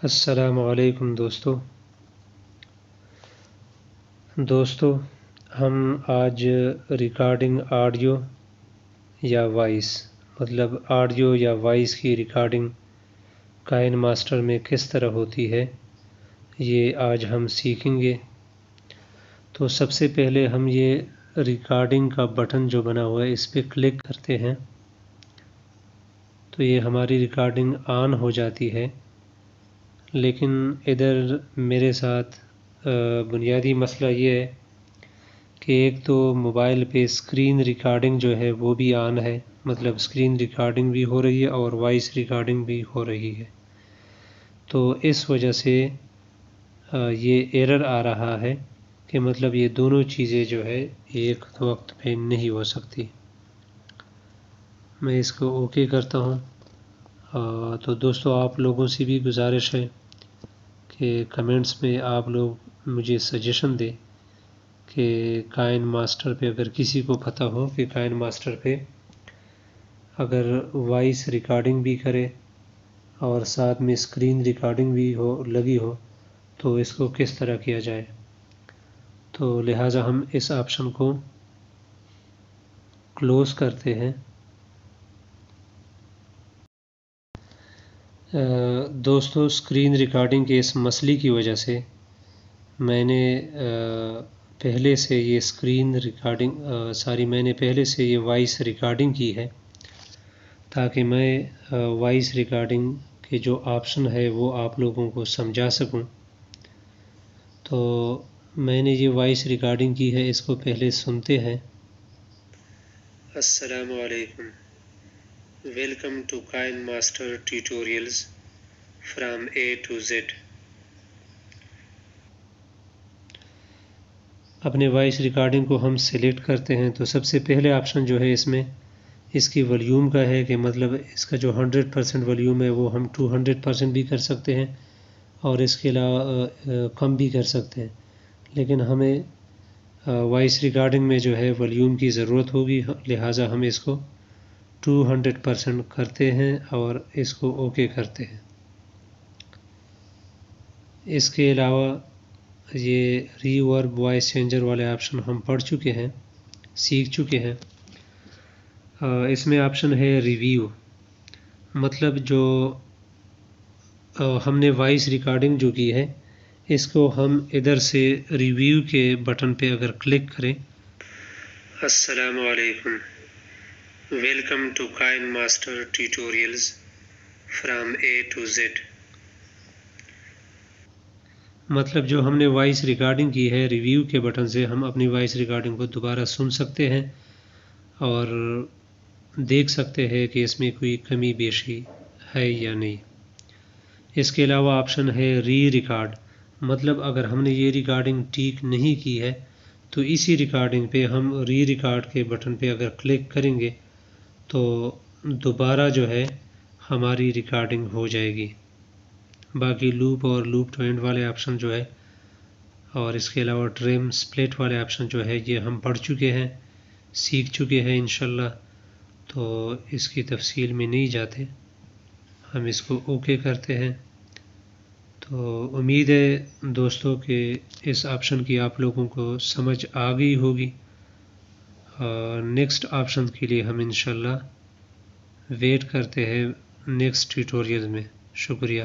السلام علیکم دوستو ہم آج ریکارڈنگ آڈیو یا وائس آڈیو یا وائس کی ریکارڈنگ کائن ماسٹر میں کس طرح ہوتی ہے یہ آج ہم سیکھیں گے۔ تو سب سے پہلے ہم یہ ریکارڈنگ کا بٹن جو بنا ہوا ہے اس پہ کلک کرتے ہیں تو یہ ہماری ریکارڈنگ آن ہو جاتی ہے، لیکن ادھر میرے ساتھ بنیادی مسئلہ یہ ہے کہ ایک تو موبائل پہ اسکرین ریکارڈنگ جو ہے وہ بھی آن ہے، اسکرین ریکارڈنگ بھی ہو رہی ہے اور وائس ریکارڈنگ بھی ہو رہی ہے، تو اس وجہ سے یہ ایرر آ رہا ہے کہ یہ دونوں چیزیں جو ہے ایک وقت پہ نہیں ہو سکتی۔ میں اس کو اوکے کرتا ہوں۔ تو دوستو آپ لوگوں سے بھی گزارش ہے کہ کمنٹس میں آپ لوگ مجھے سجیشن دیں کہ کائن ماسٹر پہ اگر کسی کو پتہ ہو کہ کائن ماسٹر پہ اگر وائس ریکارڈنگ بھی کرے اور ساتھ میں اسکرین ریکارڈنگ بھی لگی ہو تو اس کو کس طرح کیا جائے، تو لہٰذا ہم اس آپشن کو کلوز کرتے ہیں۔ دوستو اسکرین ریکارڈنگ کے اس مسئلے کی وجہ سے میں نے پہلے سے یہ وائس ریکارڈنگ کی ہے تاکہ میں وائس ریکارڈنگ کے جو آپشن ہے وہ آپ لوگوں کو سمجھا سکوں۔ تو میں نے یہ وائس ریکارڈنگ کی ہے، اس کو پہلے سنتے ہیں۔ السلام علیکم، ویلکم ٹو کائن master tutorials from A to Z۔ اپنے وائس ریکارڈنگ کو ہم سلیکٹ کرتے ہیں تو سب سے پہلے آپشن جو ہے اس میں اس کی والیوم کا ہے کہ اس کا جو 100% والیوم ہے وہ ہم 200% بھی کر سکتے ہیں اور اس کے علاوہ کم بھی کر سکتے ہیں، لیکن ہمیں وائس ریکارڈنگ میں جو ہے والیوم کی ضرورت ہوگی، لہٰذا ہم اس کو 200% کرتے ہیں اور اس کو اوکے کرتے ہیں۔ اس کے علاوہ یہ ریورب وائس چینجر والے آپشن ہم پڑھ چکے ہیں، سیکھ چکے ہیں۔ اس میں آپشن ہے ریویو، جو ہم نے وائس ریکارڈنگ جو کی ہے اس کو ہم ادھر سے ریویو کے بٹن پہ اگر کلک کریں۔ السلام علیکم، ویلکم ٹو کائن master tutorials from A to Z۔ جو ہم نے وائس ریکارڈنگ کی ہے ریویو کے بٹن سے ہم اپنی وائس ریکارڈنگ کو دوبارہ سن سکتے ہیں اور دیکھ سکتے ہیں کہ اس میں کوئی کمی بیشی ہے یا نہیں۔ اس کے علاوہ آپشن ہے ری ریکارڈ، اگر ہم نے یہ ریکارڈنگ ٹھیک نہیں کی ہے تو اسی ریکارڈنگ پہ ہم ری ریکارڈ کے بٹن پہ اگر کلک کریں گے تو دوبارہ جو ہے ہماری ریکارڈنگ ہو جائے گی۔ باقی لوپ اور لوپ ٹو اینڈ والے آپشن جو ہے اور اس کے علاوہ ٹرم سپلٹ والے آپشن جو ہے یہ ہم پڑھ چکے ہیں، سیکھ چکے ہیں انشاءاللہ، تو اس کی تفصیل میں نہیں جاتے، ہم اس کو اوکے کرتے ہیں۔ تو امید ہے دوستوں کہ اس آپشن کی آپ لوگوں کو سمجھ آ گئی ہوگی، اور نیکسٹ آپشن کے لیے ہم انشاءاللہ ویٹ کرتے ہیں نیکسٹ ٹیوٹوریل میں۔ شکریہ۔